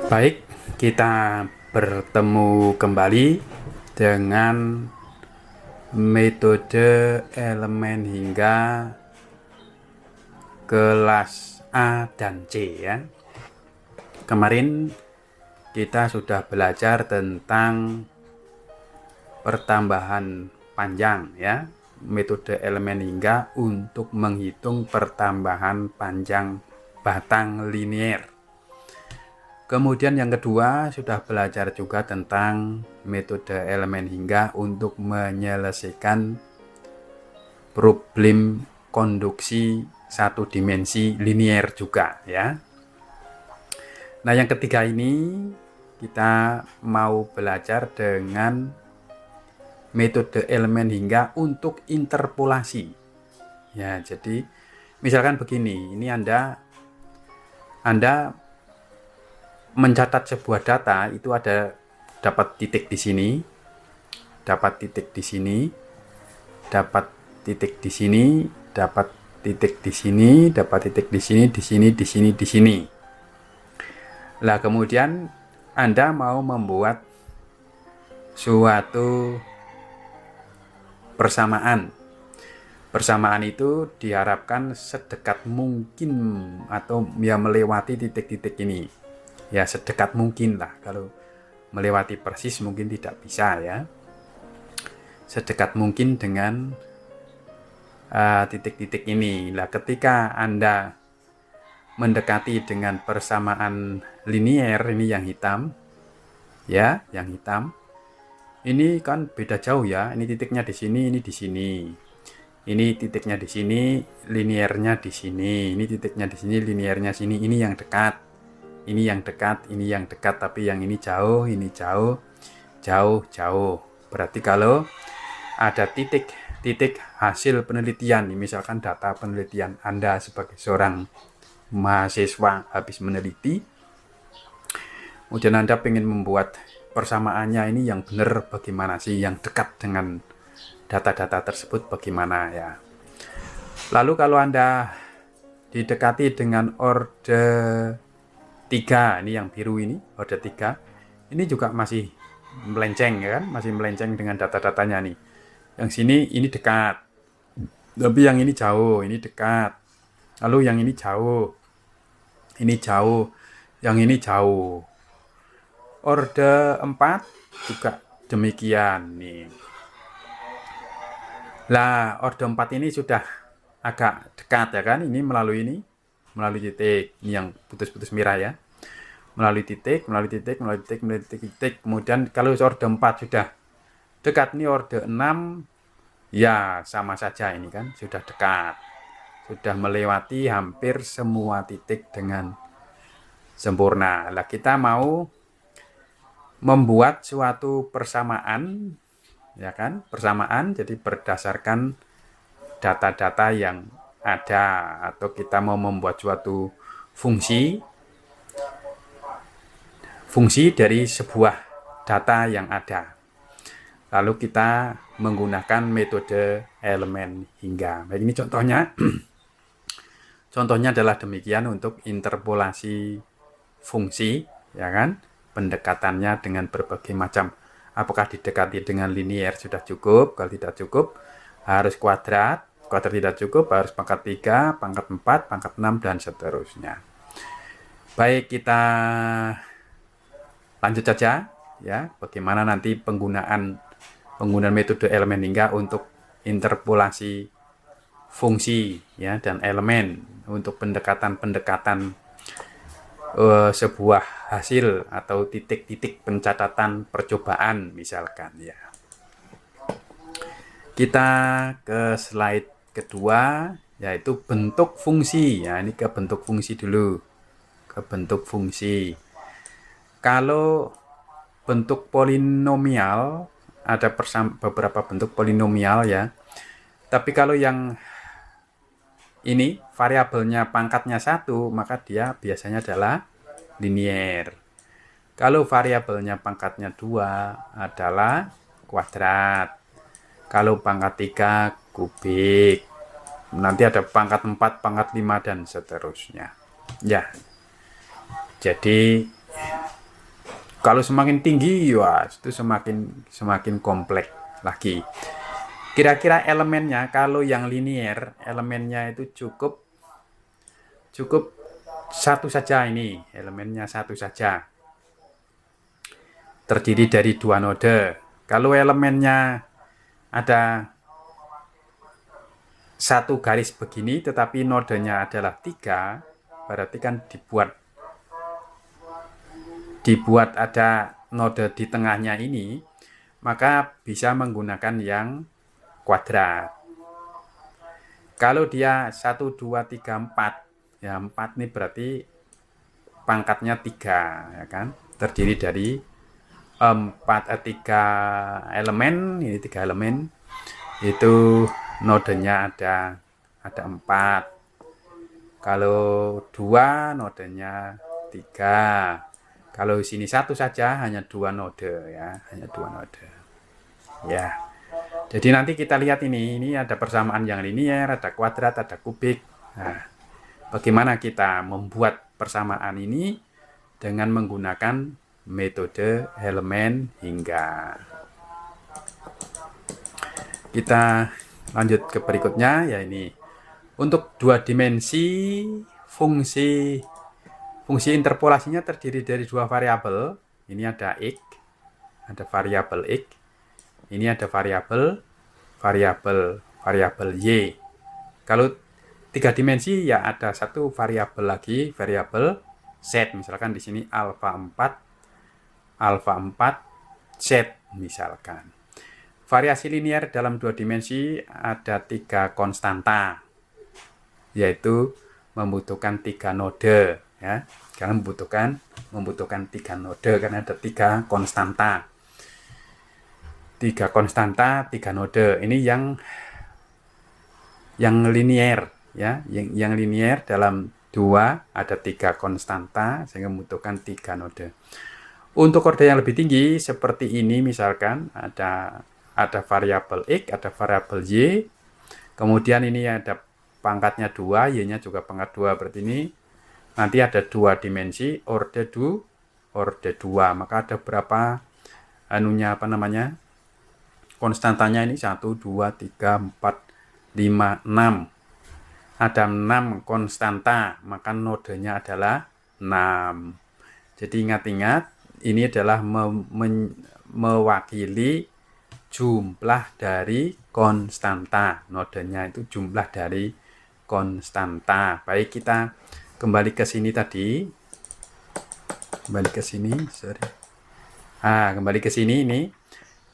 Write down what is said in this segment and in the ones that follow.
Baik, kita bertemu kembali dengan metode elemen hingga kelas A dan C ya. Kemarin kita sudah belajar tentang pertambahan panjang ya, metode elemen hingga untuk menghitung pertambahan panjang batang linier. Kemudian yang kedua sudah belajar juga tentang metode elemen hingga untuk menyelesaikan problem konduksi satu dimensi linier juga ya. Nah, yang ketiga ini kita mau belajar dengan metode elemen hingga untuk interpolasi. Ya, jadi misalkan begini, ini Anda mencatat sebuah data itu dapat titik di sini, dapat titik di sini, dapat titik di sini, dapat titik di sini, dapat titik di sini, di sini, di sini, di sini. Lah kemudian Anda mau membuat suatu persamaan. Persamaan itu diharapkan sedekat mungkin atau ya melewati titik-titik ini. Ya sedekat mungkin lah, kalau melewati persis mungkin tidak bisa ya. Sedekat mungkin dengan titik-titik ini. Nah, ketika Anda mendekati dengan persamaan linier, ini yang hitam ya, yang hitam ini kan beda jauh ya. Ini titiknya di sini, ini di sini. Ini titiknya di sini, liniernya di sini. Ini titiknya di sini, liniernya sini. Ini yang dekat. Ini yang dekat, ini yang dekat, tapi yang ini jauh, ini jauh, jauh, jauh. Berarti kalau ada titik-titik hasil penelitian, misalkan data penelitian Anda sebagai seorang mahasiswa habis meneliti, kemudian Anda ingin membuat persamaannya ini yang benar bagaimana sih, yang dekat dengan data-data tersebut bagaimana ya. Lalu kalau Anda didekati dengan orde 3, ini yang biru ini, orde 3, ini juga masih melenceng ya kan, masih melenceng dengan data-datanya nih. Yang sini ini dekat, tapi yang ini jauh, ini dekat. Lalu yang ini jauh, yang ini jauh. Orde 4 juga demikian nih. Lah, orde 4 ini sudah agak dekat ya kan, ini melalui titik, ini yang putus-putus merah ya. Melalui titik, melalui titik, melalui titik, melalui titik, titik. Kemudian kalau orde 4 sudah dekat, ini orde 6 ya sama saja, ini kan sudah dekat. Sudah melewati hampir semua titik dengan sempurna. Lah kita mau membuat suatu persamaan ya kan, persamaan jadi berdasarkan data-data yang ada, atau kita mau membuat suatu fungsi dari sebuah data yang ada. Lalu kita menggunakan metode elemen hingga. Nah, ini contohnya. Contohnya adalah demikian untuk interpolasi fungsi, ya kan? Pendekatannya dengan berbagai macam. Apakah didekati dengan linier sudah cukup? Kalau tidak cukup, harus kuadrat. Kuadrat tidak cukup, harus pangkat 3, pangkat 4, pangkat 6, dan seterusnya. Baik, kita lanjut saja ya, bagaimana nanti penggunaan metode elemen hingga untuk interpolasi fungsi ya dan elemen untuk pendekatan sebuah hasil atau titik-titik pencatatan percobaan misalkan ya. Kita ke slide kedua, yaitu bentuk fungsi ya. Ini ke bentuk fungsi dulu, ke bentuk fungsi. Kalau bentuk polinomial, ada beberapa bentuk polinomial ya. Tapi kalau yang ini variabelnya pangkatnya 1, maka dia biasanya adalah linier. Kalau variabelnya pangkatnya 2 adalah kuadrat. Kalau pangkat 3 kubik. Nanti ada pangkat 4, pangkat 5, dan seterusnya. Ya. Jadi Kalau semakin tinggi, ya itu semakin kompleks lagi. Kira-kira elemennya, kalau yang linear, elemennya itu cukup satu saja ini, elemennya satu saja. Terdiri dari 2 node. Kalau elemennya ada satu garis begini, tetapi nodenya adalah 3, berarti kan dibuat ada node di tengahnya ini, maka bisa menggunakan yang kuadrat. Kalau dia 1, 2, 3, 4, ya 4 ini berarti pangkatnya 3, ya kan? Terdiri dari 3 elemen, ini 3 elemen. Itu nodenya ada 4. Kalau 2 nodenya 3. Kalau sini satu saja hanya 2 node, ya, hanya 2 node. Ya. Jadi nanti kita lihat ini ada persamaan yang linier, ada kuadrat, ada kubik. Nah, bagaimana kita membuat persamaan ini dengan menggunakan metode elemen hingga. Kita lanjut ke berikutnya, ya ini. Untuk 2 dimensi, fungsi interpolasinya terdiri dari 2 variabel. Ini ada x, ada variabel x. Ini ada variabel y. Kalau 3 dimensi, ya ada satu variabel lagi, variabel z. Misalkan di sini alfa 4 z misalkan. Variasi linear dalam 2 dimensi ada 3 konstanta, yaitu membutuhkan 3 node, ya. Karena membutuhkan 3 node karena ada 3 konstanta. 3 konstanta, 3 node. Ini yang linear, ya. Yang linear dalam 2 ada 3 konstanta sehingga membutuhkan 3 node. Untuk kode yang lebih tinggi seperti ini, misalkan ada variabel x, ada variabel y. Kemudian ini ada pangkatnya 2, y-nya juga pangkat 2. Berarti ini nanti ada 2 dimensi, orde 2. Maka ada berapa konstantanya ini 1, 2, 3, 4, 5, 6. Ada 6 konstanta, maka nodenya adalah 6. Jadi ingat-ingat, ini adalah mewakili jumlah dari konstanta. Nodenya itu jumlah dari konstanta. Baik, kita kembali ke sini tadi. Kembali ke sini, kembali ke sini ini.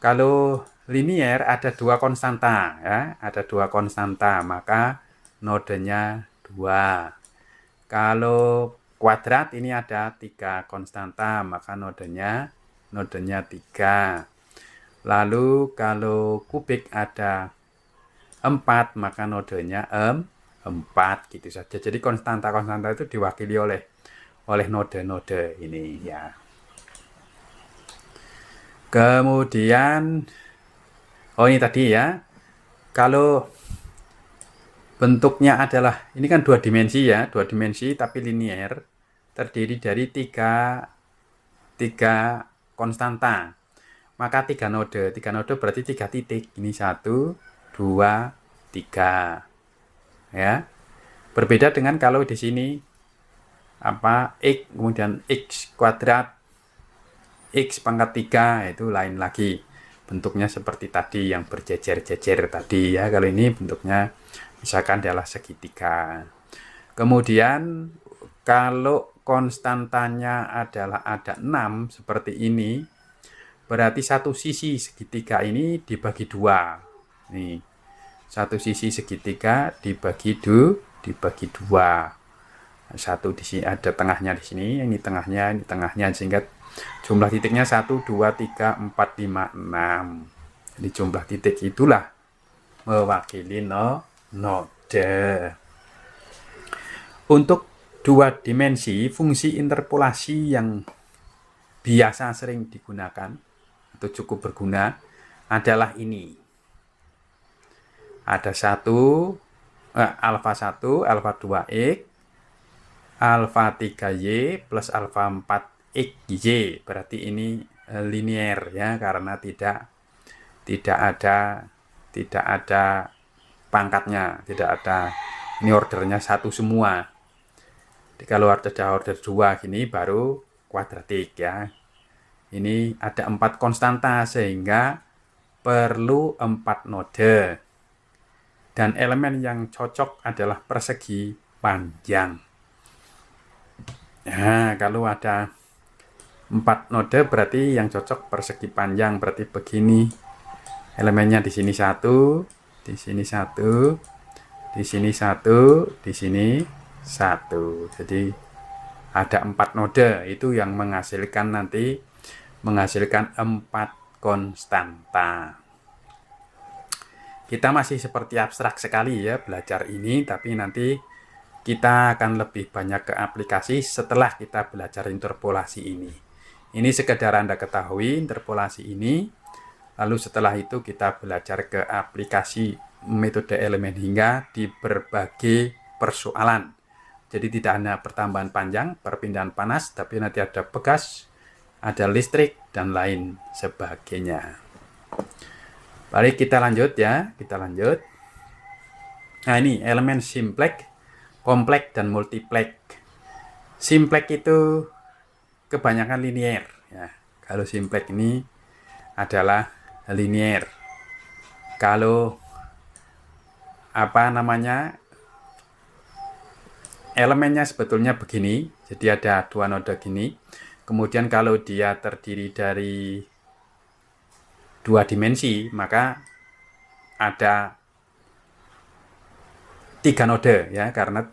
Kalau linear ada 2 konstanta, ya, ada 2 konstanta, maka nodenya 2. Kalau kuadrat ini ada 3 konstanta, maka nodenya 3. Lalu kalau kubik ada 4, maka nodenya 4, gitu saja. Jadi konstanta-konstanta itu diwakili oleh node-node ini, ya. Kemudian ini tadi, ya. Kalau bentuknya adalah, ini kan 2 dimensi, ya, 2 dimensi tapi linear, terdiri dari 3 konstanta. Maka 3 node berarti 3 titik. Ini 1, 2, 3. Ya. Berbeda dengan kalau di sini x, kemudian x kuadrat, x pangkat 3, itu lain lagi. Bentuknya seperti tadi yang berjejer-jejer tadi, ya. Kalau ini bentuknya misalkan adalah segitiga. Kemudian kalau konstantanya adalah ada 6 seperti ini, berarti satu sisi segitiga ini dibagi 2. Nih, satu sisi segitiga dibagi 2. Satu di sini ada tengahnya di sini, ini tengahnya, sehingga jumlah titiknya 1, 2, 3, 4, 5, 6. Jadi jumlah titik itulah mewakili node. Untuk 2 dimensi, fungsi interpolasi yang biasa sering digunakan atau cukup berguna adalah ini. Ada alfa 1, alfa 2x, alfa 3y plus alfa 4 XY, berarti ini linier ya, karena tidak ada pangkatnya, tidak ada, ini ordernya satu semua. Jadi kalau ada order 2 gini baru kuadratik ya. Ini ada 4 konstanta sehingga perlu 4 node. Dan elemen yang cocok adalah persegi panjang. Nah, kalau ada 4 node berarti yang cocok persegi panjang, berarti begini. Elemennya di sini 1, di sini 1, di sini 1, di sini 1. Jadi ada 4 node, itu yang menghasilkan 4 konstanta. Kita masih seperti abstrak sekali ya belajar ini, tapi nanti kita akan lebih banyak ke aplikasi setelah kita belajar interpolasi ini. Ini sekedar Anda ketahui interpolasi ini, lalu setelah itu kita belajar ke aplikasi metode elemen hingga di berbagai persoalan. Jadi tidak hanya pertambahan panjang, perpindahan panas, tapi nanti ada bekas, ada listrik, dan lain sebagainya. Baik, kita lanjut ya, kita lanjut. Nah ini elemen simplex, kompleks, dan multiplex. Simplex itu kebanyakan linier ya. Kalau simplex ini adalah linier. Kalau elemennya sebetulnya begini, jadi ada 2 node gini. Kemudian kalau dia terdiri dari 2 dimensi, maka ada 3 node ya, karena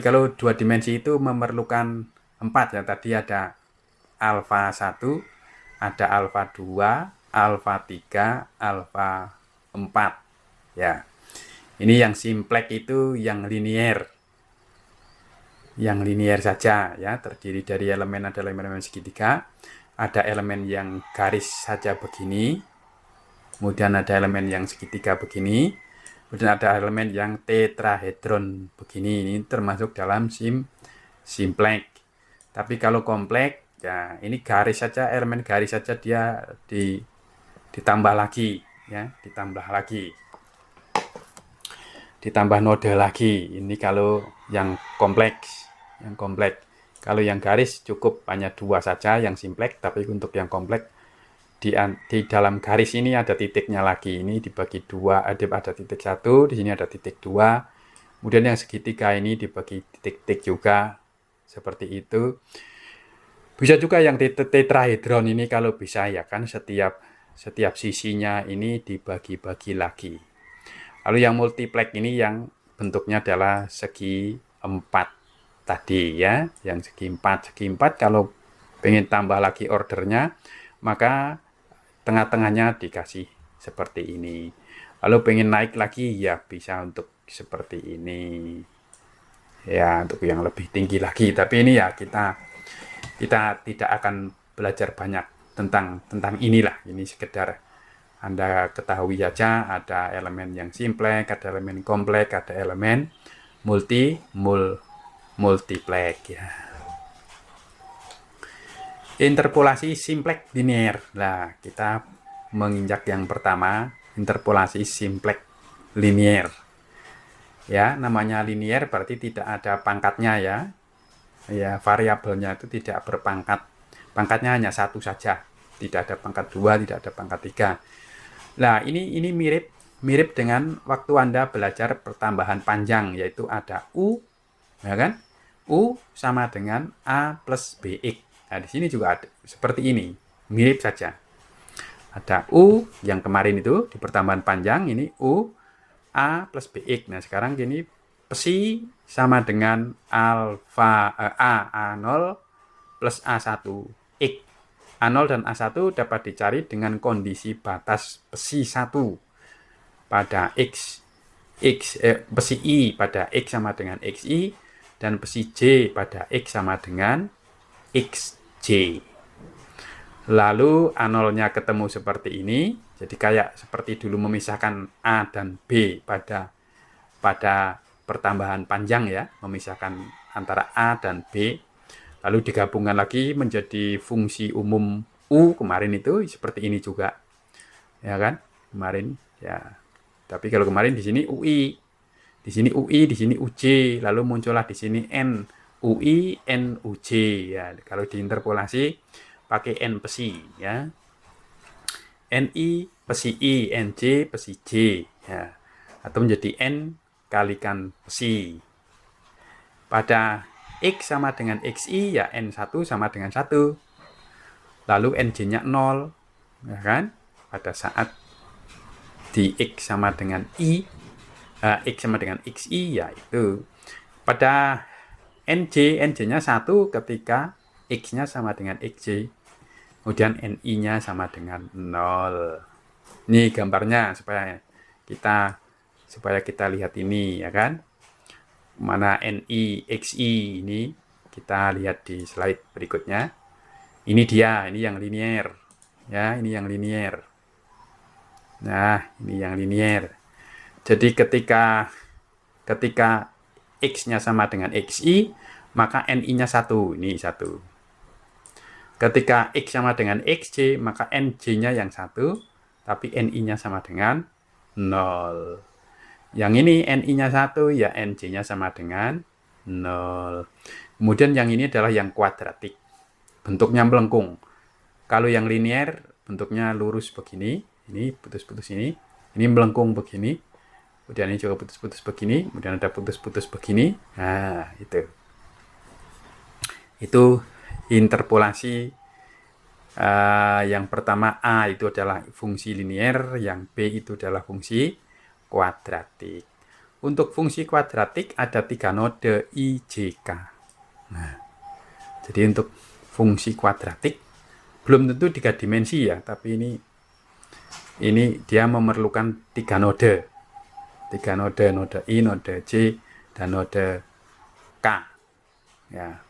kalau 2 dimensi itu memerlukan 4 ya. Tadi ada alfa 1, ada alfa 2, alfa 3, alfa 4 ya. Ini yang simplex itu yang linier. Yang linier saja ya, terdiri dari elemen, ada elemen segitiga, ada elemen yang garis saja begini, kemudian ada elemen yang segitiga begini, kemudian ada elemen yang tetrahedron begini. Ini termasuk dalam simplex. Tapi kalau kompleks ya, ini garis saja, elemen garis saja, dia ditambah lagi ya, ditambah node lagi. Ini kalau yang kompleks. Kalau yang garis cukup hanya 2 saja yang simplex, tapi untuk yang kompleks di dalam garis ini ada titiknya lagi. Ini dibagi 2, ada titik 1, di sini ada titik 2. Kemudian yang segitiga ini dibagi titik-titik juga seperti itu. Bisa juga yang tetrahedron ini kalau bisa ya kan, setiap sisinya ini dibagi-bagi lagi. Lalu yang multiplex ini yang bentuknya adalah segi 4 tadi ya, yang segi 4 kalau pengen tambah lagi ordernya, maka tengah-tengahnya dikasih seperti ini. Lalu pengen naik lagi ya bisa untuk seperti ini ya, untuk yang lebih tinggi lagi. Tapi ini ya kita tidak akan belajar banyak tentang inilah. Ini sekedar Anda ketahui saja, ada elemen yang simplex, ada elemen kompleks, ada elemen multiplex ya. Interpolasi simplex linier. Nah, kita menginjak yang pertama, interpolasi simplex linier. Ya, namanya linier berarti tidak ada pangkatnya ya. Ya, variabelnya itu tidak berpangkat. Pangkatnya hanya 1 saja. Tidak ada pangkat 2, tidak ada pangkat 3. Nah, ini mirip dengan waktu Anda belajar pertambahan panjang, yaitu ada U, ya kan? U sama dengan A plus BX. Nah, di sini juga ada seperti ini, mirip saja. Ada U yang kemarin itu di pertambahan panjang, ini U A plus BX. Nah, sekarang gini psi sama dengan alfa A0 plus A1 X. A0 dan A1 dapat dicari dengan kondisi batas psi 1 pada psi I pada X sama dengan XI, dan psi J pada X sama dengan XJ. Lalu A0-nya ketemu seperti ini, jadi kayak seperti dulu memisahkan A dan B pada pertambahan panjang ya, memisahkan antara A dan B. Lalu digabungkan lagi menjadi fungsi umum U kemarin itu seperti ini juga. Ya kan? Kemarin ya. Tapi kalau kemarin di sini UI. Di sini UI, di sini UJ, lalu muncullah di sini N UI, N UJ ya. Kalau diinterpolasi pakai N pesi ya. NI pesi I, NJ pesi J ya. Atau menjadi N kalikan pesi. Pada X sama dengan XI ya N1 sama dengan 1. Lalu NJ-nya 0 ya kan? Pada saat di X sama dengan I, X sama dengan XI ya itu. Pada NJ-nya 1 ketika X-nya sama dengan XJ. Kemudian NI-nya sama dengan 0. Ini gambarnya supaya kita lihat ini ya kan. Mana NI, XI ini kita lihat di slide berikutnya. Ini dia, ini yang linier. Ya, ini yang linier. Nah, ini yang linier. Jadi ketika X-nya sama dengan XI, maka NI-nya 1. Ini 1. Ketika X sama dengan XJ, maka NJ-nya yang 1, tapi NI-nya sama dengan 0. Yang ini NI-nya 1, ya NJ-nya sama dengan 0. Kemudian yang ini adalah yang kuadratik. Bentuknya melengkung. Kalau yang linier, bentuknya lurus begini. Ini putus-putus ini. Ini melengkung begini. Kemudian ini juga putus-putus begini. Kemudian ada putus-putus begini. Nah, itu. Itu interpolasi yang pertama A itu adalah fungsi linier, yang B itu adalah fungsi kuadratik. Untuk fungsi kuadratik ada 3 node I, J, K. Nah, jadi untuk fungsi kuadratik belum tentu 3 dimensi ya, tapi ini dia memerlukan 3 node. 3 node I, node J, dan node K. Ya.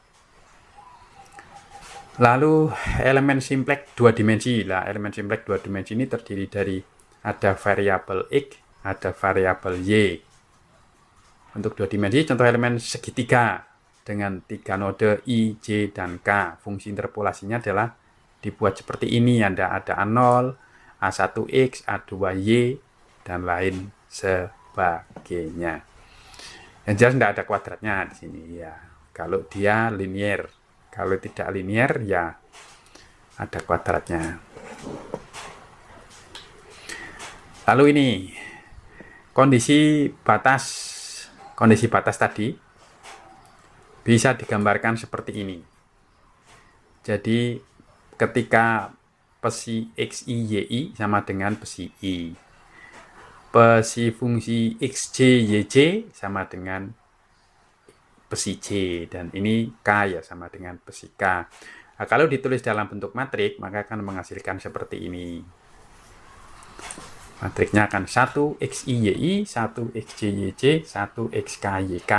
Lalu elemen simplex 2 dimensi. Lah, elemen simplex 2 dimensi ini terdiri dari ada variabel X, ada variabel Y. Untuk 2 dimensi, contoh elemen segitiga dengan 3 node I, J, dan K. Fungsi interpolasinya adalah dibuat seperti ini. Ada A0, A1X, A2Y, dan lain sebagainya. Yang jelas tidak ada kuadratnya di sini ya. Kalau dia linier. Kalau tidak linier ya ada kuadratnya. Lalu ini kondisi batas tadi bisa digambarkan seperti ini. Jadi ketika pesi XI YI sama dengan pesi I. Pesi fungsi XJ YJ sama dengan pesi J, dan ini K ya sama dengan pesi K. Nah, kalau ditulis dalam bentuk matrik maka akan menghasilkan seperti ini. Matriknya akan 1 XI YI, 1 XJ YJ, 1 XK YK.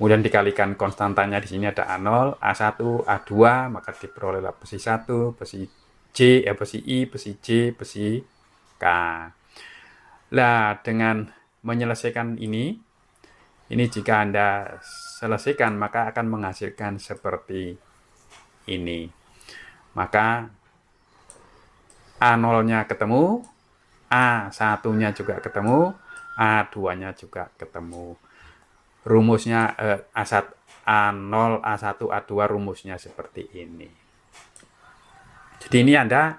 Kemudian dikalikan konstantanya di sini ada A0, A1, A2, maka diperolehlah pesi 1, pesi J, pesi I, pesi J, pesi K. Nah, dengan menyelesaikan ini jika Anda selesaikan maka akan menghasilkan seperti ini. Maka A0-nya ketemu, A1-nya juga ketemu, A2-nya juga ketemu. Rumusnya A0, A1, A2 rumusnya seperti ini. Jadi ini Anda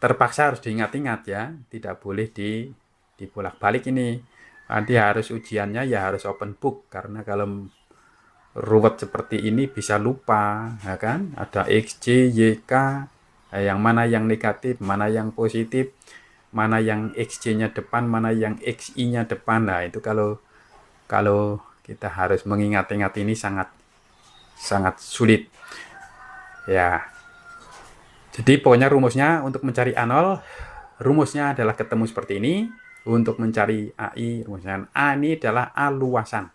terpaksa harus diingat-ingat ya, tidak boleh dibolak-balik ini. Nanti harus ujiannya ya harus open book, karena kalau ruwet seperti ini bisa lupa ya kan. Ada XJ, YK, yang mana yang negatif, mana yang positif, mana yang XJ-nya depan, mana yang XI-nya depan. Nah, itu kalau kita harus mengingat-ingat ini sangat sulit. Ya. Jadi pokoknya rumusnya untuk mencari A0, rumusnya adalah ketemu seperti ini. Untuk mencari AI, rumusnya A ini adalah A luasan.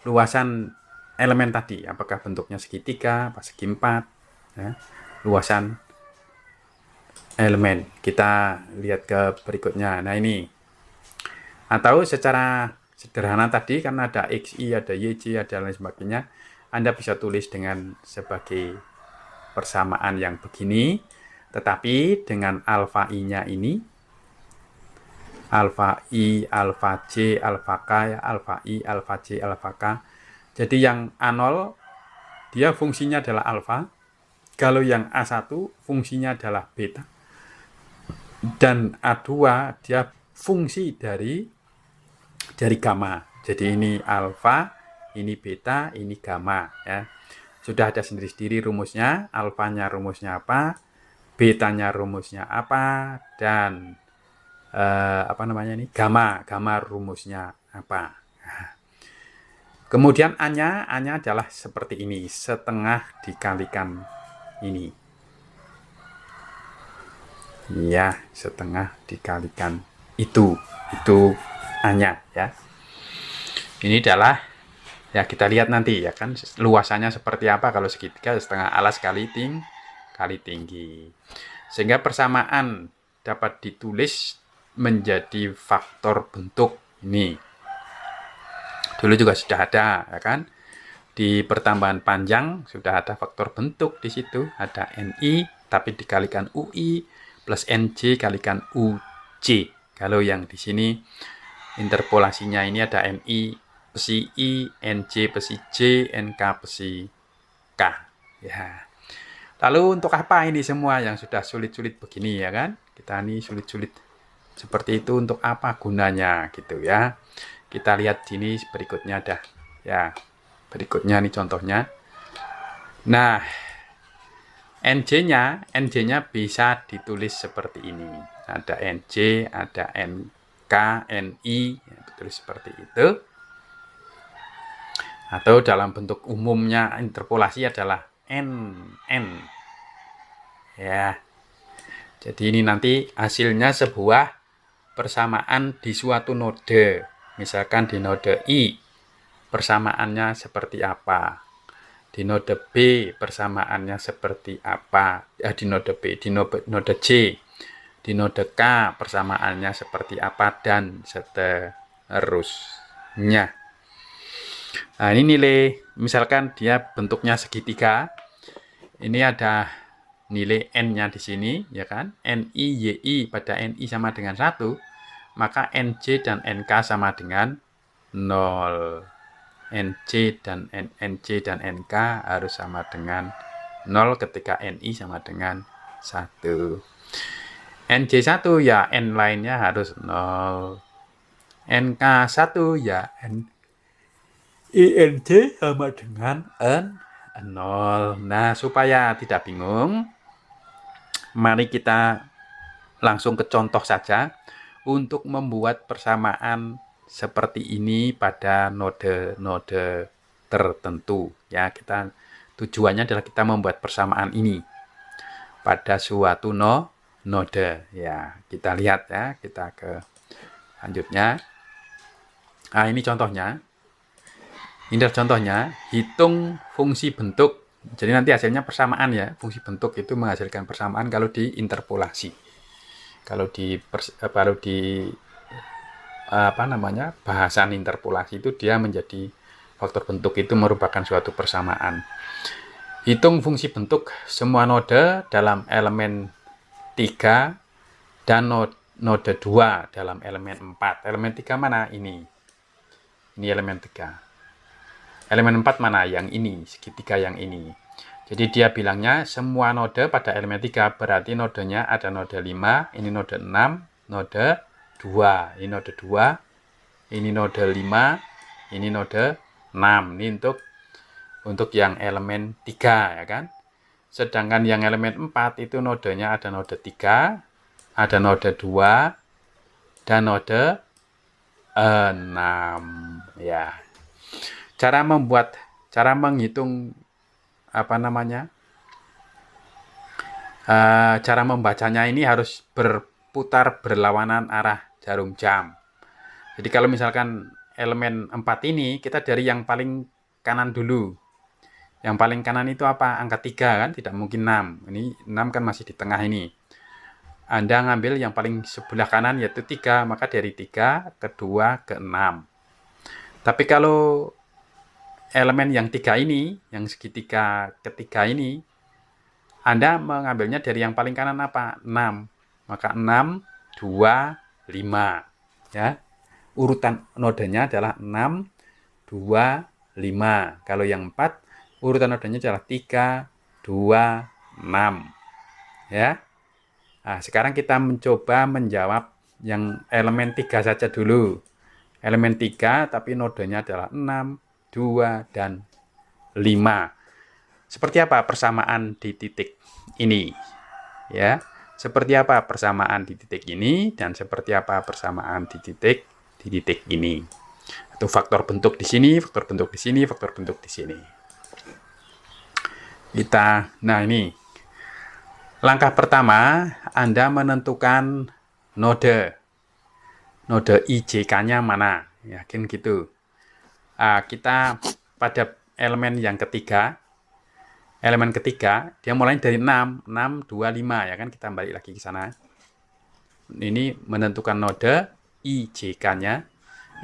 Luasan elemen tadi, apakah bentuknya segitiga, segi 4, ya. Luasan elemen. Kita lihat ke berikutnya. Nah, ini. Atau secara sederhana tadi karena ada XI, ada YJ, ada lain sebagainya. Anda bisa tulis dengan sebagai persamaan yang begini, tetapi dengan alfa I-nya ini, alfa I, alfa J, alfa K, ya, alfa I, alfa J, alfa K. Jadi yang A0 dia fungsinya adalah alfa, kalau yang A1 fungsinya adalah beta, dan A2 dia fungsi dari gamma. Jadi ini alfa, ini beta, ini gamma ya. Sudah ada sendiri-sendiri rumusnya, alfanya rumusnya apa, betanya rumusnya apa, dan apa namanya ini, gamma rumusnya apa. Kemudian A-nya adalah seperti ini, setengah dikalikan ini. Ya, setengah dikalikan itu A-nya ya. Ini adalah ya, kita lihat nanti ya kan luasannya seperti apa kalau segitiga, setengah alas kali tinggi. Sehingga persamaan dapat ditulis menjadi faktor bentuk ini. Dulu juga sudah ada ya kan. Di pertambahan panjang sudah ada faktor bentuk di situ, ada NI tapi dikalikan UI plus NJ kalikan UJ. Kalau yang di sini interpolasinya ini ada NI pesi I, NJ pesi J, NK pesi K. Ya. Lalu untuk apa ini semua yang sudah sulit-sulit begini ya kan? Kita ini sulit-sulit seperti itu untuk apa gunanya gitu ya. Kita lihat sini berikutnya dah. Ya. Berikutnya nih contohnya. Nah, NJ-nya bisa ditulis seperti ini. Ada NJ, ada NK, NI, ya, ditulis seperti itu. Atau dalam bentuk umumnya interpolasi adalah NN. Ya. Jadi ini nanti hasilnya sebuah persamaan di suatu node. Misalkan di node I, persamaannya seperti apa? Di node B, persamaannya seperti apa? Di node B, di node C, di node K, persamaannya seperti apa? Dan seterusnya. Nah, ini nilai, misalkan dia bentuknya segitiga. Ini ada nilai N-nya di sini, ya kan? NI, YI pada NI sama dengan 1, maka NJ dan NK sama dengan 0. NJ dan NK harus sama dengan 0 ketika NI sama dengan 1. NJ1 ya N lainnya harus 0. NK1 ya INJ sama dengan N 0. Nah, supaya tidak bingung, mari kita langsung ke contoh saja untuk membuat persamaan seperti ini pada node-node tertentu ya. Tujuannya adalah kita membuat persamaan ini pada suatu node ya. Kita lihat ya, kita ke selanjutnya. Nah, ini contohnya. Ini contohnya, hitung fungsi bentuk. Jadi nanti hasilnya persamaan ya. Fungsi bentuk itu menghasilkan persamaan kalau diinterpolasi. Kalau di bahasan interpolasi itu dia menjadi faktor bentuk itu merupakan suatu persamaan. Hitung fungsi bentuk semua node dalam elemen 3 dan node 2 dalam elemen 4. Elemen 3 mana? Ini elemen 3. Elemen 4 mana? Yang ini, segitiga yang ini. Jadi dia bilangnya semua node pada elemen 3 berarti nodenya ada node 5, ini node 6, node 2, ini node 2, ini node 5, ini node 6. Ini untuk yang elemen 3 ya kan. Sedangkan yang elemen 4 itu nodenya ada node 3, ada node 2, dan node 6 ya. Cara menghitung cara membacanya ini harus berputar berlawanan arah jarum jam. Jadi kalau misalkan elemen 4 ini kita dari yang paling kanan dulu. Yang paling kanan itu apa? Angka 3 kan? Tidak mungkin 6. Ini 6 kan masih di tengah ini. Anda ngambil yang paling sebelah kanan yaitu 3, maka dari 3 ke 2 ke 6. Tapi kalau elemen yang 3 ini, yang segitiga ketiga ini, Anda mengambilnya dari yang paling kanan apa? 6. Maka 6, 2, 5. Ya. Urutan nodenya adalah 6, 2, 5. Kalau yang 4, urutan nodenya adalah 3, 2, 6. Ya. Nah, sekarang kita mencoba menjawab yang elemen 3 saja dulu. Elemen 3 tapi nodenya adalah 6, 2, dan 5. Seperti apa persamaan di titik ini? Ya. Seperti apa persamaan di titik ini dan seperti apa persamaan di titik ini? Atau faktor bentuk di sini, faktor bentuk di sini, faktor bentuk di sini. Nah ini. Langkah pertama, Anda menentukan node IJK-nya mana. Yakin gitu. Kita pada elemen yang ketiga, dia mulai dari 6, 6, 2, 5, ya kan? Kita balik lagi ke sana. Ini menentukan node IJK-nya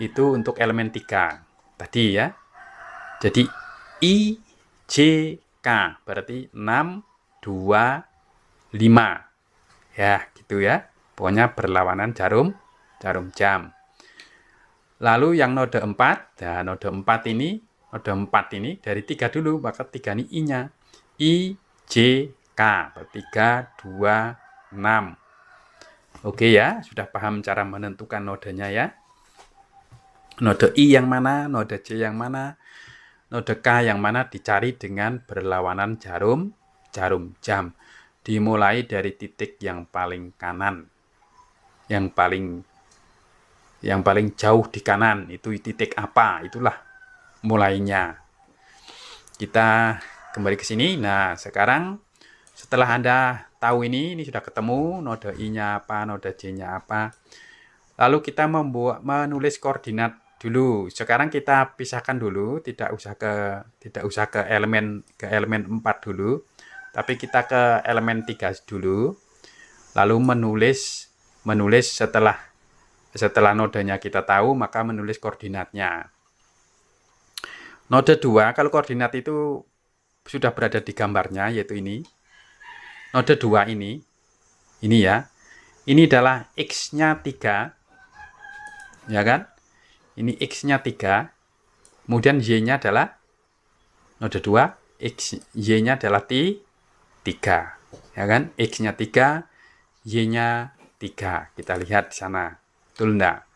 itu untuk elemen 3 tadi ya. Jadi IJK berarti 6, 2, 5. Ya, gitu ya. Pokoknya berlawanan jarum jam. Lalu yang node 4, nah node 4 ini dari 3 dulu, maka 3 ini I-nya. I, J, K, 3, 2, 6. Oke ya, sudah paham cara menentukan nodenya ya. Node I yang mana, node J yang mana, node K yang mana dicari dengan berlawanan jarum jam. Dimulai dari titik yang paling kanan. Yang paling jauh di kanan itu titik apa? Itulah mulainya. Kita kembali ke sini. Nah, sekarang setelah Anda tahu ini sudah ketemu node I-nya apa, node J-nya apa. Lalu kita menulis koordinat dulu. Sekarang kita pisahkan dulu, tidak usah ke elemen 4 dulu, tapi kita ke elemen 3 dulu. Lalu menulis setelah nodenya kita tahu, maka menulis koordinatnya. Node 2, kalau koordinat itu sudah berada di gambarnya, yaitu ini. Node 2 ini ya. Ini adalah X-nya 3. Ya kan? Ini X-nya 3. Kemudian Y-nya adalah node 2. Y-nya adalah 3. Ya kan? X-nya 3, Y-nya 3. Kita lihat di sana. Betul enggak?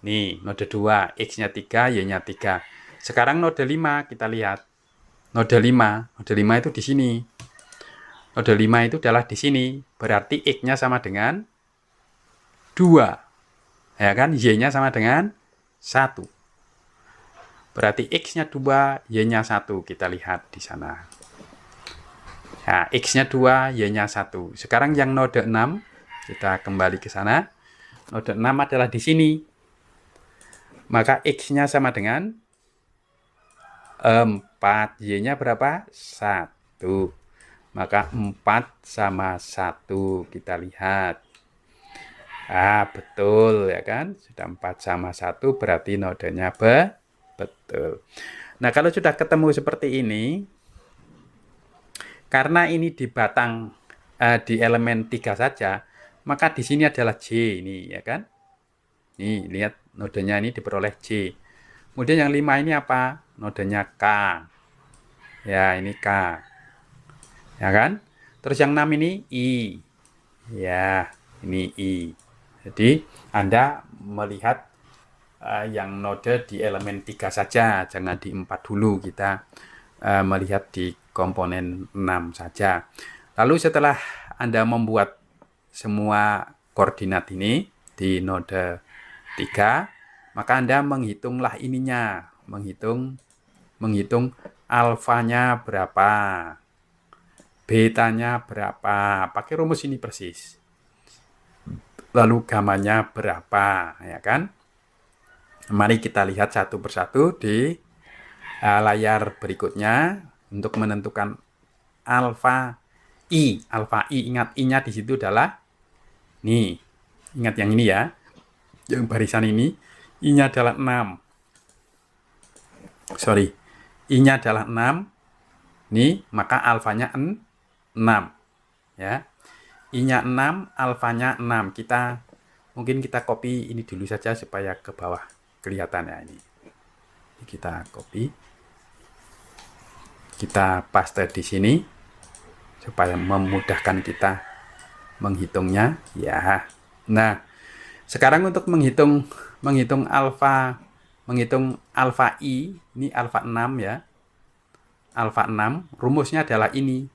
Nih, node 2, X-nya 3, Y-nya 3. Sekarang node 5 kita lihat. Node 5 itu di sini. Node 5 itu adalah di sini. Berarti X-nya sama dengan 2. Ya kan? Y-nya sama dengan 1. Berarti X-nya 2, Y-nya 1. Kita lihat di sana. Nah, X-nya 2, Y-nya 1. Sekarang yang node 6, kita kembali ke sana. Node 6 adalah di sini. Maka X-nya sama dengan 4. Y-nya berapa? 1. Maka 4 sama 1. Kita lihat. Betul ya kan? Sudah 4 sama 1 berarti nodenya betul. Nah, kalau sudah ketemu seperti ini, karena ini di batang di elemen 3 saja, maka di sini adalah J ini ya kan? Nih, lihat nodenya ini diperoleh J. Kemudian yang 5 ini apa? Nodenya K. Ya, ini K. Ya kan? Terus yang 6 ini I. Ya, ini I. Jadi, Anda melihat yang node di elemen 3 saja, jangan di 4 dulu. Kita melihat di komponen 6 saja. Lalu setelah Anda membuat semua koordinat ini di node 3, maka Anda menghitunglah ininya, menghitung alfanya berapa, betanya berapa, pakai rumus ini persis. Lalu gamanya berapa, ya kan? Mari kita lihat satu persatu di layar berikutnya untuk menentukan alfa I. Alfa I, ingat I-nya di situ adalah nih. Ingat yang ini ya. Yang barisan ini I-nya adalah 6. sorry, I-nya adalah 6, nih, maka alfanya 6, ya. I-nya 6, alfanya 6. Mungkin kita copy ini dulu saja supaya ke bawah kelihatan ya ini. Kita copy. Kita paste di sini supaya memudahkan kita menghitungnya, ya. Nah, sekarang untuk menghitung alfa I, ini alfa 6 ya. Alfa 6, rumusnya adalah ini.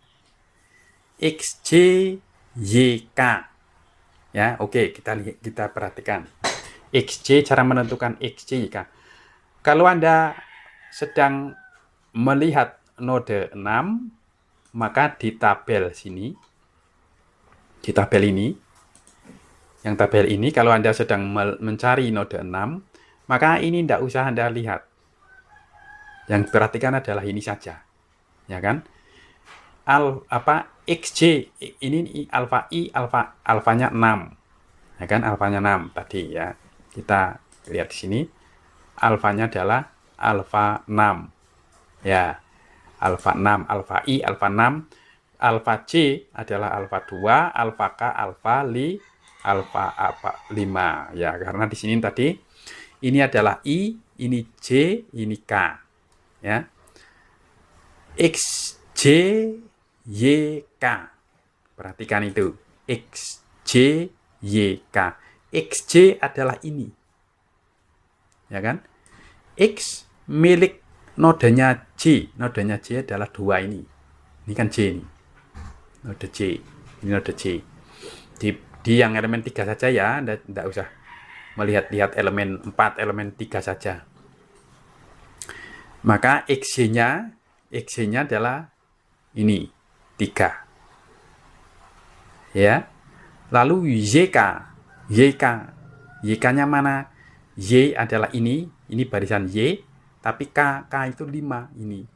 XJ YK. Ya, oke, kita perhatikan. XJ, cara menentukan XJ YK. Kalau Anda sedang melihat node 6, maka di tabel sini, di tabel ini, yang tabel ini, kalau Anda sedang mencari node 6, maka ini tidak usah Anda lihat. Yang perhatikan adalah ini saja. Ya kan? XJ, ini alfa I, alfanya 6. Ya kan? Alfanya 6 tadi ya. Kita lihat di sini. Alfanya adalah alfa 6. Ya. Alfa 6, alfa I, alfa 6. Alfa C adalah alfa 2, alfa K, alfa 5. Ya, karena di sini tadi ini adalah I, ini J, ini K. Ya. XJ YK. Perhatikan itu. XJ YK. XJ adalah ini. Ya kan? X milik nodenya J. Nodenya J adalah 2 ini. Ini kan J ini. Node J. Ini node J. Di yang elemen 3 saja ya. Tidak usah melihat-lihat elemen 4, elemen 3 saja. Maka XJ-nya adalah ini. 3. Ya. Lalu YK-nya mana? Y adalah ini barisan Y, tapi K itu 5 ini.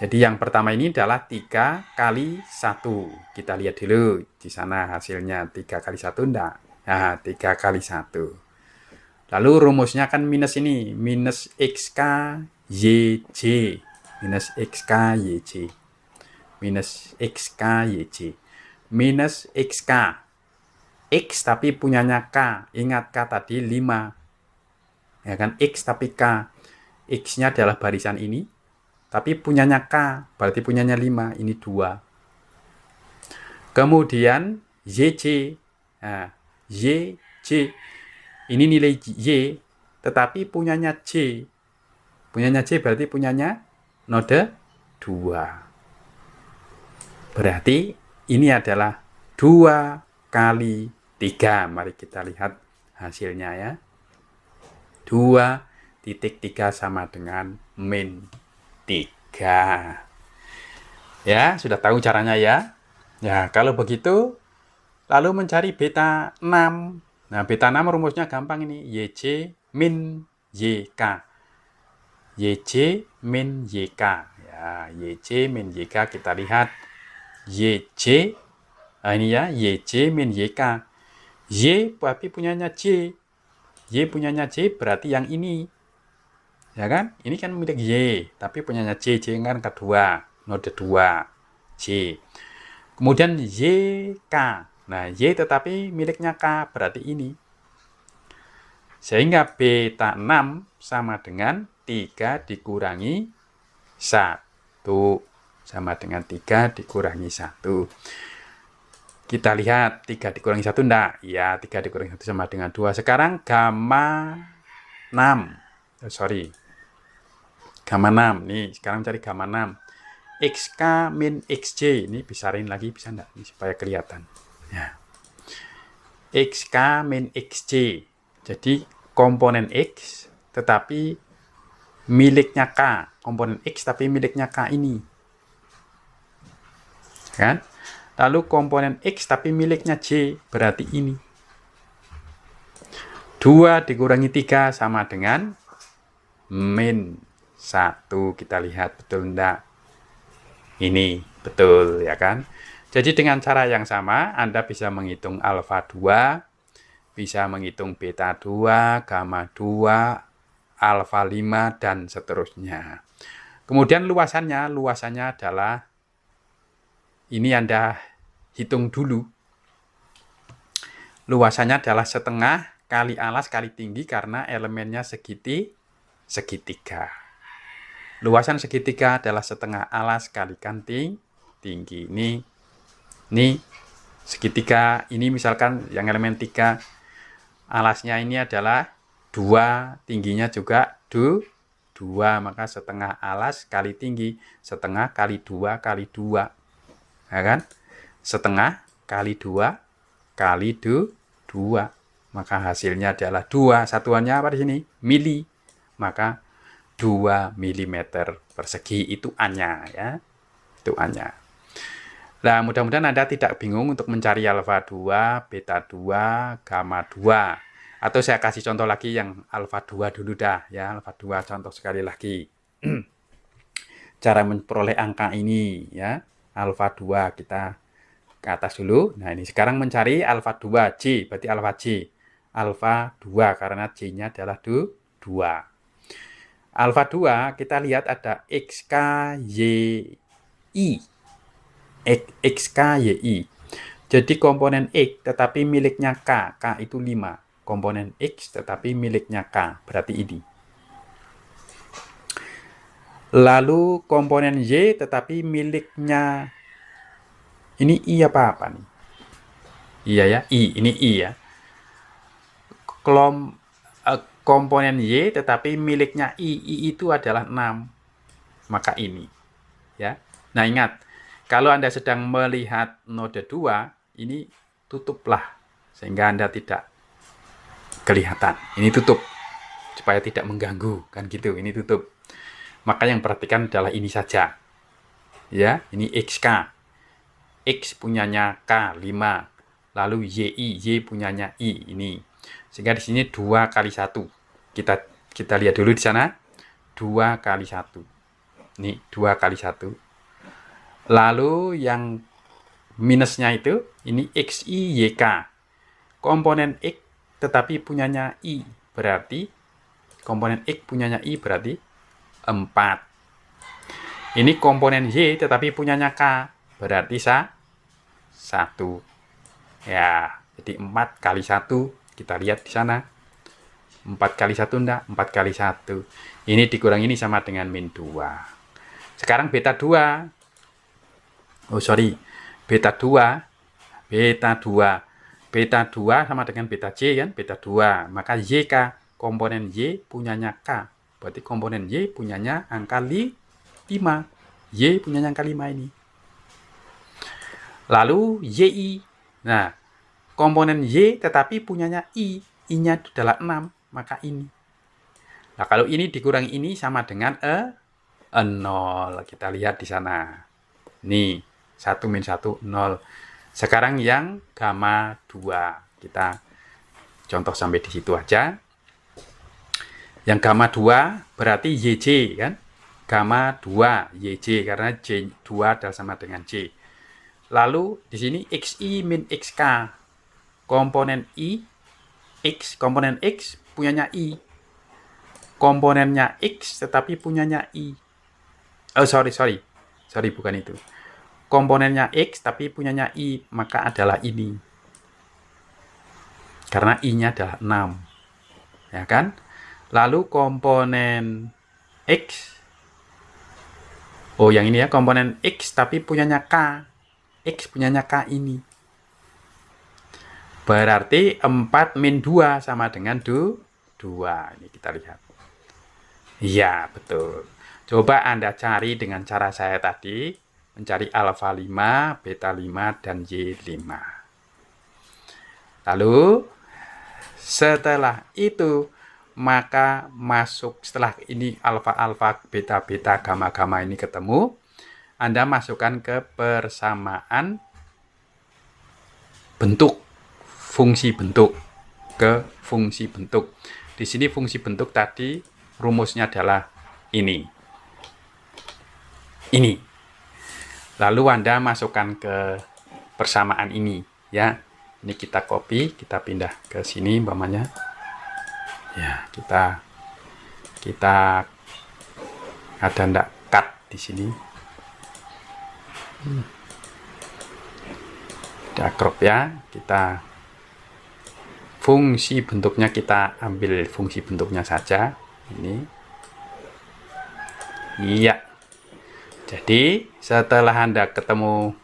Jadi yang pertama ini adalah 3 kali 1. Kita lihat dulu di sana hasilnya 3 kali 1 enggak? Nah, 3 kali 1. Lalu rumusnya kan minus ini, minus XK YJ. Minus XK YJ. Minus XK YJ. Minus XK. X tapi punyanya K. Ingat K tadi 5. Ya kan? X tapi K. X-nya adalah barisan ini. Tapi punyanya K. Berarti punyanya 5. Ini 2. Kemudian YJ. Nah, YJ. Ini nilai Y. Tetapi punyanya J. Punyanya J berarti punyanya node 2. Berarti ini adalah 2 kali 3. Mari kita lihat hasilnya ya. 2,3 sama dengan min 3. Ya, sudah tahu caranya ya. Ya, kalau begitu, lalu mencari beta 6. Nah, beta 6 rumusnya gampang ini. YJ min YK. YJ min YK. Ya, YJ min YK kita lihat. YJ, nah ini ya, YJ min YK. Y tapi punyanya J. Y punyanya J berarti yang ini. Ya kan? Ini kan milik Y, tapi punyanya J. J kan kedua, node 2. J. Kemudian YK. Nah, Y tetapi miliknya K, berarti ini. Sehingga beta 6 sama dengan 3 dikurangi 1. Sama dengan 3 dikurangi 1. Kita lihat 3 dikurangi 1 enggak? Ya, 3 dikurangi 1 sama dengan 2. Sekarang gamma 6. Gamma 6. Nih, sekarang cari gamma 6. XK min XJ. Ini besarin lagi, bisa enggak? Ini supaya kelihatan. Ya. XK min XJ. Jadi, komponen X, tetapi miliknya K. Komponen X, tapi miliknya K ini. Kan? Lalu komponen X tapi miliknya J, berarti ini. 2 dikurangi 3 sama dengan min 1. Kita lihat betul enggak? Ini betul ya kan? Jadi dengan cara yang sama, Anda bisa menghitung alfa 2, bisa menghitung beta 2, gamma 2, alfa 5 dan seterusnya. Kemudian luasannya adalah ini Anda hitung dulu. Luasannya adalah setengah kali alas kali tinggi karena elemennya segitiga. Luasan segitiga adalah setengah alas kalikan tinggi. Ini segitiga, ini misalkan yang elemen 3, alasnya ini adalah 2, tingginya juga 2, maka setengah alas kali tinggi, setengah kali 2 kali 2. Ya kan? Setengah kali 2 kali 2, maka hasilnya adalah 2. Satuannya apa di sini? Mili. Maka 2 mm persegi itu A-nya ya. Itu A-nya. Nah, mudah-mudahan Anda tidak bingung untuk mencari alfa 2, beta 2, gamma 2. Atau saya kasih contoh lagi yang alfa 2 dulu dah ya. Alfa 2 contoh sekali lagi. Cara memperoleh angka ini ya. Alfa 2 kita ke atas dulu. Nah, ini sekarang mencari alfa 2 J, berarti alfa J. Alfa 2 karena J-nya adalah 2. Alfa 2 kita lihat ada XK, YI. XK, YI. Jadi komponen X tetapi miliknya K. K itu 5. Komponen X tetapi miliknya K. Berarti ini. Lalu komponen Y tetapi miliknya ini I apa nih? Iya ya, I. Ini I ya. Komponen Y tetapi miliknya I itu adalah 6. Maka ini. Ya. Nah, ingat, kalau Anda sedang melihat node 2, ini tutuplah sehingga Anda tidak kelihatan. Ini tutup supaya tidak mengganggu, kan gitu. Ini tutup. Maka yang perhatikan adalah ini saja. Ya, ini XK. X punyanya K 5. Lalu Y punyanya I ini. Sehingga di sini 2 kali 1. Kita lihat dulu di sana. 2 kali 1. Ini 2 kali 1. Lalu yang minusnya itu ini XI YK. Komponen X tetapi punyanya I. Berarti komponen X punyanya I berarti 4. Ini komponen Y tetapi punyanya K. Berarti 1. Ya, jadi 4 kali 1. Kita lihat di sana. 4 kali 1 enggak? 4 kali 1. Ini dikurang ini sama dengan min 2. Sekarang beta 2. Beta 2. Beta 2 sama dengan beta J kan? Beta 2. Maka YK, komponen Y punyanya K. Berarti komponen Y punyanya angka 5. Y punyanya angka 5 ini. Lalu YI. Nah, komponen Y tetapi punyanya I. I-nya adalah 6. Maka ini. Nah, kalau ini dikurangi ini sama dengan 0. Kita lihat di sana. Nih, 1 min 1, 0. Sekarang yang gamma 2. Kita contoh sampai di situ aja. Yang gamma 2 berarti YJ kan? Gamma 2 YJ karena J2 adalah sama dengan J. Lalu di sini XI min XK. Komponen komponen X punyanya I. Komponennya X tetapi punyanya I. Sorry, bukan itu. Komponennya X tapi punyanya I, maka adalah ini. Karena I-nya adalah 6. Ya kan? Lalu komponen X. Yang ini ya, komponen X tapi punyanya K. X punyanya K ini. Berarti 4 min 2 sama dengan 2. Ini kita lihat. Iya, betul. Coba Anda cari dengan cara saya tadi. Mencari alfa 5, beta 5, dan Y5. Lalu, setelah itu, maka setelah ini alfa-alfa, beta-beta, gamma-gamma ini ketemu, Anda masukkan ke persamaan bentuk, fungsi bentuk, ke fungsi bentuk. Di sini fungsi bentuk tadi rumusnya adalah ini. Lalu Anda masukkan ke persamaan ini, ya. Ini kita copy, kita pindah ke sini umpamanya. Ya, kita kita ada ndak cut di sini. Kita crop ya, kita fungsi bentuknya kita ambil fungsi bentuknya saja ini. Iya. Jadi setelah Anda ketemu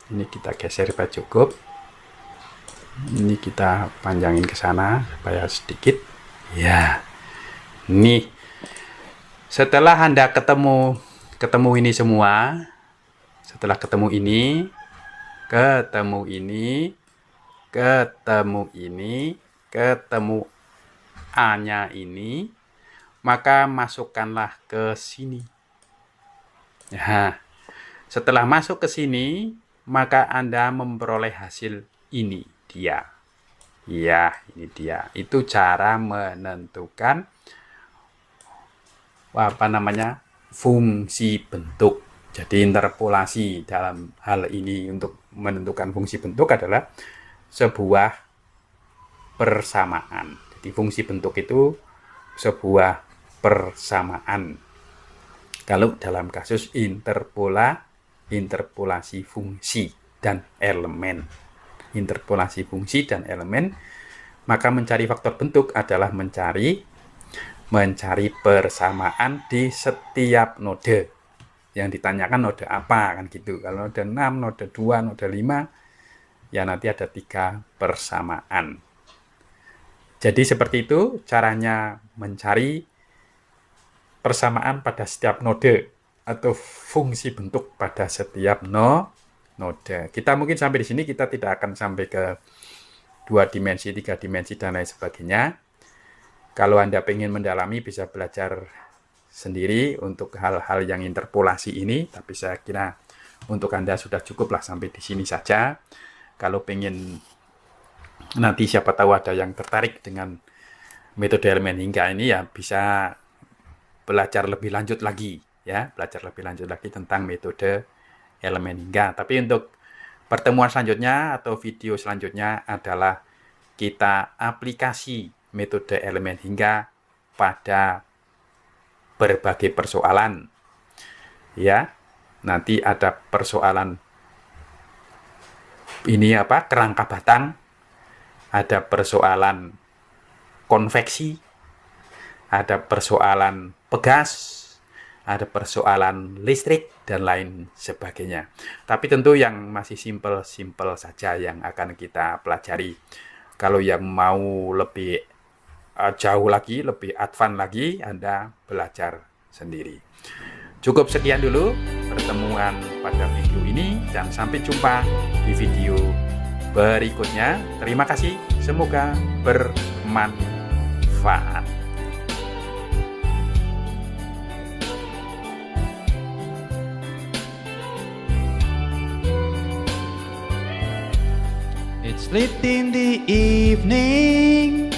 ini, kita geser baju cukup. Ini kita panjangin ke sana supaya sedikit. Ya. Nih. Setelah Anda ketemu ini semua, setelah ketemu ini, ketemu A-nya ini, maka masukkanlah ke sini. Nah, setelah masuk ke sini, maka Anda memperoleh hasil ini dia. Ya, ini dia. Itu cara menentukan fungsi bentuk. Jadi interpolasi dalam hal ini untuk menentukan fungsi bentuk adalah sebuah persamaan. Jadi fungsi bentuk itu sebuah persamaan. Kalau dalam kasus interpolasi fungsi dan elemen. Interpolasi fungsi dan elemen, maka mencari faktor bentuk adalah mencari persamaan di setiap node. Yang ditanyakan node apa, kan gitu. Kalau node 6, node 2, node 5, ya nanti ada 3 persamaan. Jadi seperti itu caranya mencari persamaan pada setiap node atau fungsi bentuk pada setiap node. Kita mungkin sampai di sini, kita tidak akan sampai ke 2 dimensi, 3 dimensi, dan lain sebagainya. Kalau Anda ingin mendalami, bisa belajar sendiri untuk hal-hal yang interpolasi ini, tapi saya kira untuk Anda sudah cukuplah sampai di sini saja. Kalau pengen nanti siapa tahu ada yang tertarik dengan metode elemen hingga ini, ya bisa belajar lebih lanjut lagi ya, tentang metode elemen hingga. Tapi untuk pertemuan selanjutnya atau video selanjutnya adalah kita aplikasi metode elemen hingga pada berbagai persoalan. Ya. Nanti ada persoalan ini kerangka batang, ada persoalan konveksi, ada persoalan pegas, ada persoalan listrik, dan lain sebagainya. Tapi tentu yang masih simpel-simpel saja yang akan kita pelajari. Kalau yang mau lebih jauh lagi, lebih advance lagi, Anda belajar sendiri. Cukup sekian dulu pertemuan pada video ini, dan sampai jumpa di video berikutnya. Terima kasih, semoga bermanfaat. It's late in the evening.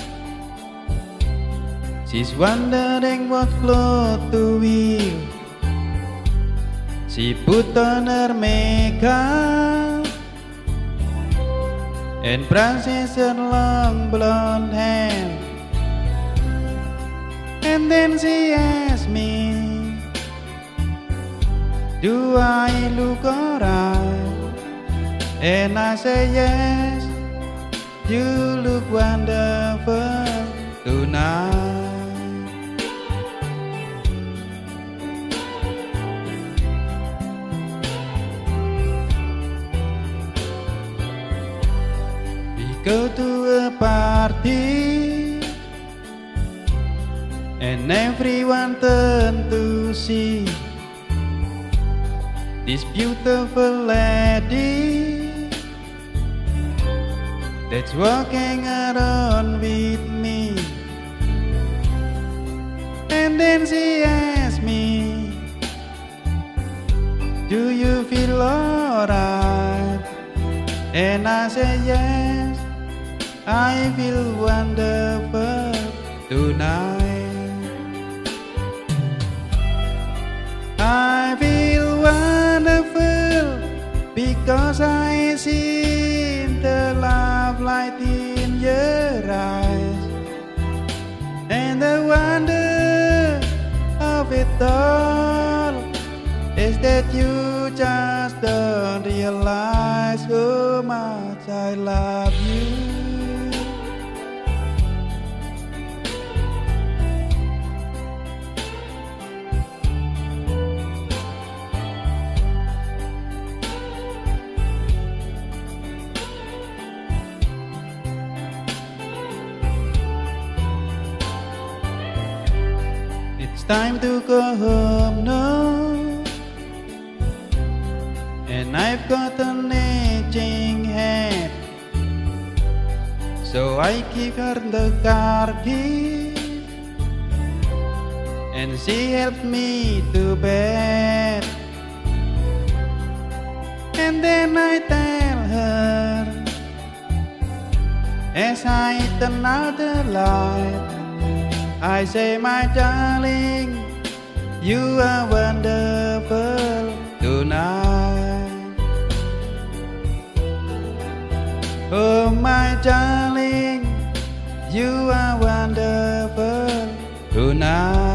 She's wondering what clothes to wear. She put on her makeup and brushes her long blonde hair. And then she asked me, do I look alright? And I say yes, you look wonderful tonight. Go to a party and everyone turned to see this beautiful lady that's walking around with me. And then she asked me, do you feel alright? And I said yes, I feel wonderful tonight. I feel wonderful because I see the love light in your eyes, and the wonder of it all is that you just don't realize how much I love you. It's time to go home now, and I've got an aging head, so I give her the car key, and she helps me to bed. And then I tell her, as I turn out the light, I say, my darling, you are wonderful tonight. Oh, my darling, you are wonderful tonight.